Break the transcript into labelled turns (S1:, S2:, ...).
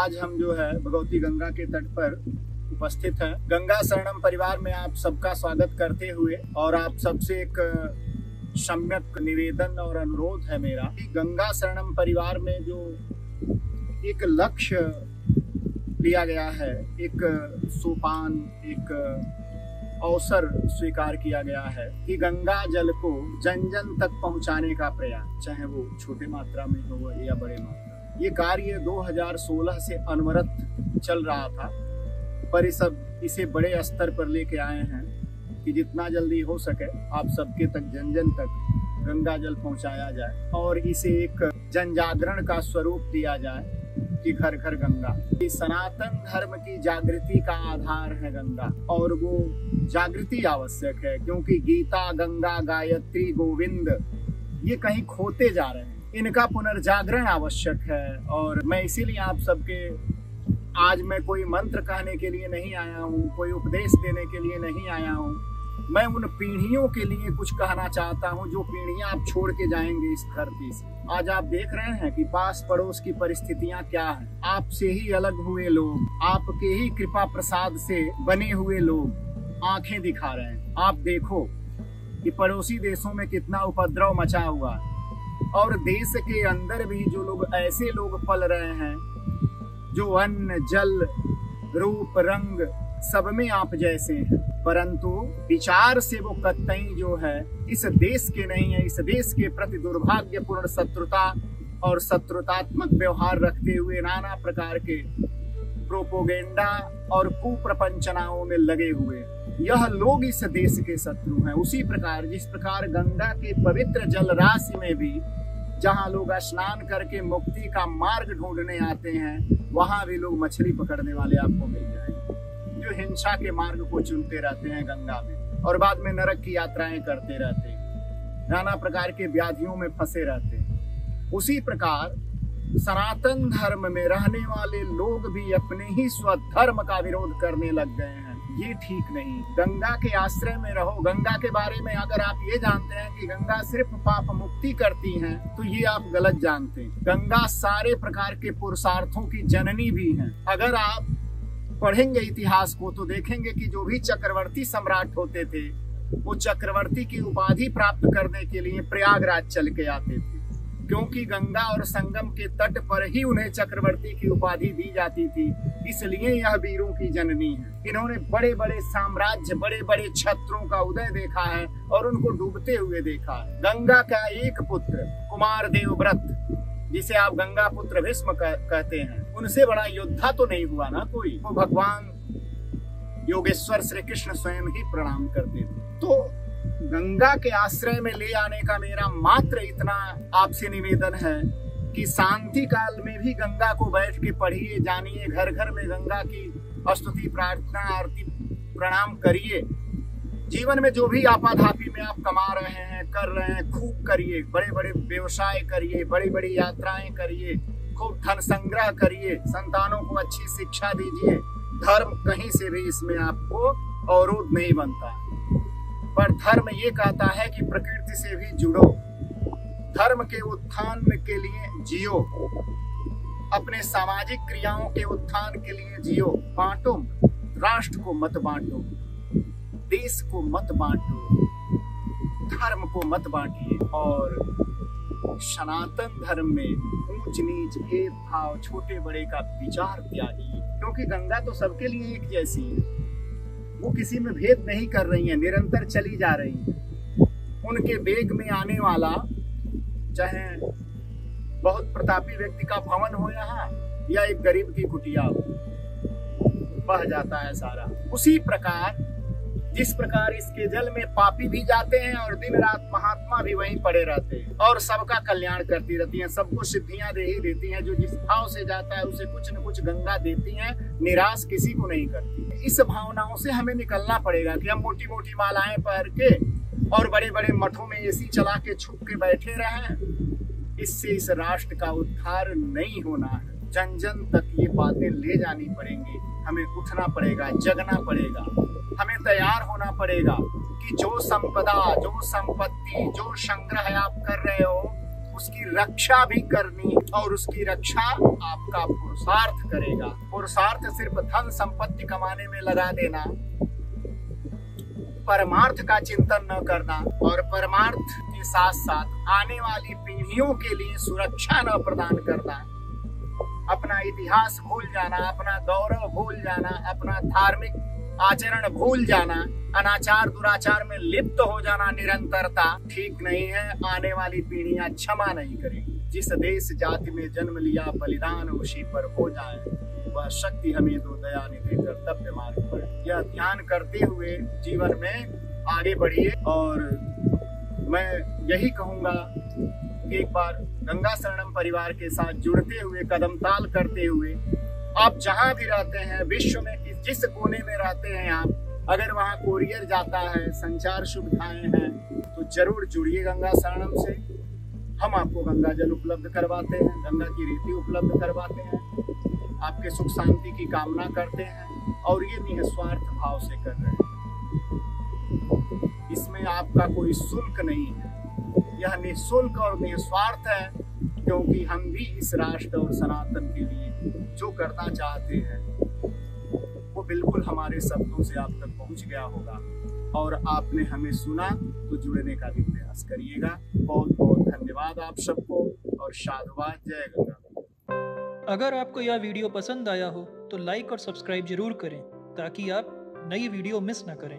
S1: आज हम जो है भगवती गंगा के तट पर उपस्थित हैं। गंगा शरणम परिवार में आप सबका स्वागत करते हुए और आप सबसे एक सम्यक निवेदन और अनुरोध है मेरा कि गंगा शरणम परिवार में जो एक लक्ष्य लिया गया है, एक सोपान, एक अवसर स्वीकार किया गया है कि गंगा जल को जन जन तक पहुंचाने का प्रयास, चाहे वो छोटे मात्रा में हो या बड़े मात्रा। ये कार्य 2016 से अनवरत चल रहा था, पर इसे बड़े स्तर पर लेके आए हैं कि जितना जल्दी हो सके आप सबके तक जन जन तक गंगा जल पहुंचाया जाए और इसे एक जन जागरण का स्वरूप दिया जाए कि घर घर गंगा। सनातन धर्म की जागृति का आधार है गंगा, और वो जागृति आवश्यक है क्योंकि गीता, गंगा, गायत्री, गोविंद ये कहीं खोते जा रहे हैं। इनका पुनर्जागरण आवश्यक है। और मैं इसीलिए आप सबके आज मैं कोई मंत्र कहने के लिए नहीं आया हूँ, कोई उपदेश देने के लिए नहीं आया हूँ। मैं उन पीढ़ियों के लिए कुछ कहना चाहता हूँ जो पीढ़ियां आप छोड़ के जाएंगे इस धरती से। आज आप देख रहे हैं कि पास पड़ोस की परिस्थितियां क्या हैं। आपसे ही अलग हुए लोग, आपके ही कृपा प्रसाद से बने हुए लोग आंखें दिखा रहे हैं। आप देखो कि पड़ोसी देशों में कितना उपद्रव मचा हुआ है, और देश के अंदर भी जो लोग ऐसे लोग पल रहे हैं जो अन्न, जल, रूप, रंग सब में आप जैसे हैं, परंतु विचार से वो कतई जो है इस देश के नहीं है। इस देश के प्रति दुर्भाग्यपूर्ण शत्रुता और शत्रुतात्मक व्यवहार रखते हुए नाना प्रकार के प्रोपोगेंडा और कुप्रपंचनाओं में लगे हुए यह लोग इस देश के शत्रु हैं। उसी प्रकार जिस प्रकार गंगा के पवित्र जल राशि में भी जहां लोग स्नान करके मुक्ति का मार्ग ढूंढने आते हैं, वहां भी लोग मछली पकड़ने वाले आपको मिल जाएंगे जो हिंसा के मार्ग को चुनते रहते हैं गंगा में, और बाद में नरक की यात्राएं करते रहते हैं, नाना प्रकार के व्याधियों में फंसे रहते हैं। उसी प्रकार सनातन धर्म में रहने वाले लोग भी अपने ही स्वधर्म का विरोध करने लग गए हैं। ये ठीक नहीं। गंगा के आश्रय में रहो। गंगा के बारे में अगर आप ये जानते हैं कि गंगा सिर्फ पाप मुक्ति करती है, तो ये आप गलत जानते हैं। गंगा सारे प्रकार के पुरुषार्थों की जननी भी है। अगर आप पढ़ेंगे इतिहास को तो देखेंगे कि जो भी चक्रवर्ती सम्राट होते थे वो चक्रवर्ती की उपाधि प्राप्त करने के लिए प्रयागराज चल के आते थे, क्योंकि गंगा और संगम के तट पर ही उन्हें चक्रवर्ती की उपाधि दी जाती थी। इसलिए यह वीरों की जननी है। इन्होंने बड़े बड़े साम्राज्य, बड़े बड़े छत्रों का उदय देखा है और उनको डूबते हुए देखा है। गंगा का एक पुत्र कुमार देवव्रत, जिसे आप गंगा पुत्र भीष्म कहते हैं, उनसे बड़ा योद्धा तो नहीं हुआ ना कोई। वो भगवान योगेश्वर श्री कृष्ण स्वयं ही प्रणाम करते थे। तो गंगा के आश्रय में ले आने का मेरा मात्र इतना आपसे निवेदन है कि शांति काल में भी गंगा को बैठ के पढ़िए, जानिए, घर घर में गंगा की स्तुति, प्रार्थना, आरती, प्रणाम करिए। जीवन में जो भी आपाधापी में आप कमा रहे हैं, कर रहे हैं, खूब करिए। बड़े बड़े व्यवसाय करिए, बड़ी बड़ी यात्राएं करिए, खूब धन संग्रह करिए, संतानों को अच्छी शिक्षा दीजिए। धर्म कहीं से भी इसमें आपको अवरोध नहीं बनता, पर धर्म ये कहता है कि प्रकृति से भी जुड़ो, धर्म के उत्थान के लिए जियो, अपने सामाजिक क्रियाओं के उत्थान के लिए जियो। बांटो, राष्ट्र को मत बांटो, देश को मत बांटो, धर्म को मत बांटिए, और सनातन धर्म में ऊंच नीच, भेदभाव, छोटे बड़े का विचार त्यागिए, क्योंकि गंगा तो सबके लिए एक जैसी है। वो किसी में भेद नहीं कर रही है, निरंतर चली जा रही है। उनके वेग में आने वाला चाहे बहुत प्रतापी व्यक्ति का भवन हो यहाँ या एक गरीब की कुटिया हो, बह जाता है सारा। उसी प्रकार जिस प्रकार इसके जल में पापी भी जाते हैं और दिन रात महात्मा भी वहीं पड़े रहते हैं और सबका कल्याण करती रहती हैं, सबको सिद्धियां दे ही देती हैं। जो जिस भाव से जाता है उसे कुछ न कुछ गंगा देती हैं, निराश किसी को नहीं करती। इस भावनाओं से हमें निकलना पड़ेगा कि हम मोटी मोटी मालाएं पहन के और बड़े बड़े मठों में एसी चला के छुप के बैठे रहें। इससे इस राष्ट्र का उद्धार नहीं होना है। जन जन तक ये बातें ले जानी पड़ेंगी। हमें उठना पड़ेगा, जगना पड़ेगा, हमें तैयार होना पड़ेगा कि जो संपदा, जो संपत्ति, जो संग्रह आप कर रहे हो उसकी रक्षा भी करनी है और उसकी रक्षा आपका पुरुषार्थ करेगा। पुरुषार्थ सिर्फ धन संपत्ति कमाने में लगा देना, परमार्थ का चिंतन न करना और परमार्थ के साथ साथ आने वाली पीढ़ियों के लिए सुरक्षा न प्रदान करना, अपना इतिहास भूल जाना, अपना गौरव भूल जाना, अपना धार्मिक आचरण भूल जाना, अनाचार दुराचार में लिप्त हो जाना निरंतरता ठीक नहीं है। आने वाली पीढ़ियां क्षमा नहीं करेंगी। जिस देश जाति में जन्म लिया बलिदान उसी पर हो जाए, वह शक्ति हमें दो दया निधि कर्तव्य मार्ग पर। यह ध्यान करते हुए जीवन में आगे बढ़िए और मैं यही कहूंगा कि एक बार गंगा शरणम परिवार के साथ जुड़ते हुए कदम ताल करते हुए आप जहां भी रहते हैं विश्व में जिस कोने में रहते हैं आप, अगर वहां कोरियर जाता है, संचार सुविधाएं हैं, तो जरूर जुड़िए गंगा शरणम से। हम आपको गंगा जल उपलब्ध करवाते हैं, गंगा की रीति उपलब्ध करवाते हैं, आपके सुख शांति की कामना करते हैं और ये निस्वार्थ भाव से कर रहे हैं। इसमें आपका कोई शुल्क नहीं है, यह निःशुल्क और निस्वार्थ है, क्योंकि हम भी इस राष्ट्र और सनातन के लिए जो करना चाहते हैं वो बिल्कुल हमारे शब्दों से आप तक पहुंच गया होगा और आपने हमें सुना तो जुड़ने का भी प्रयास करिएगा। बहुत बहुत धन्यवाद आप सबको और साधुवाद। जय गंगा।
S2: अगर आपको यह वीडियो पसंद आया हो तो लाइक और सब्सक्राइब जरूर करें ताकि आप नई वीडियो मिस ना करें।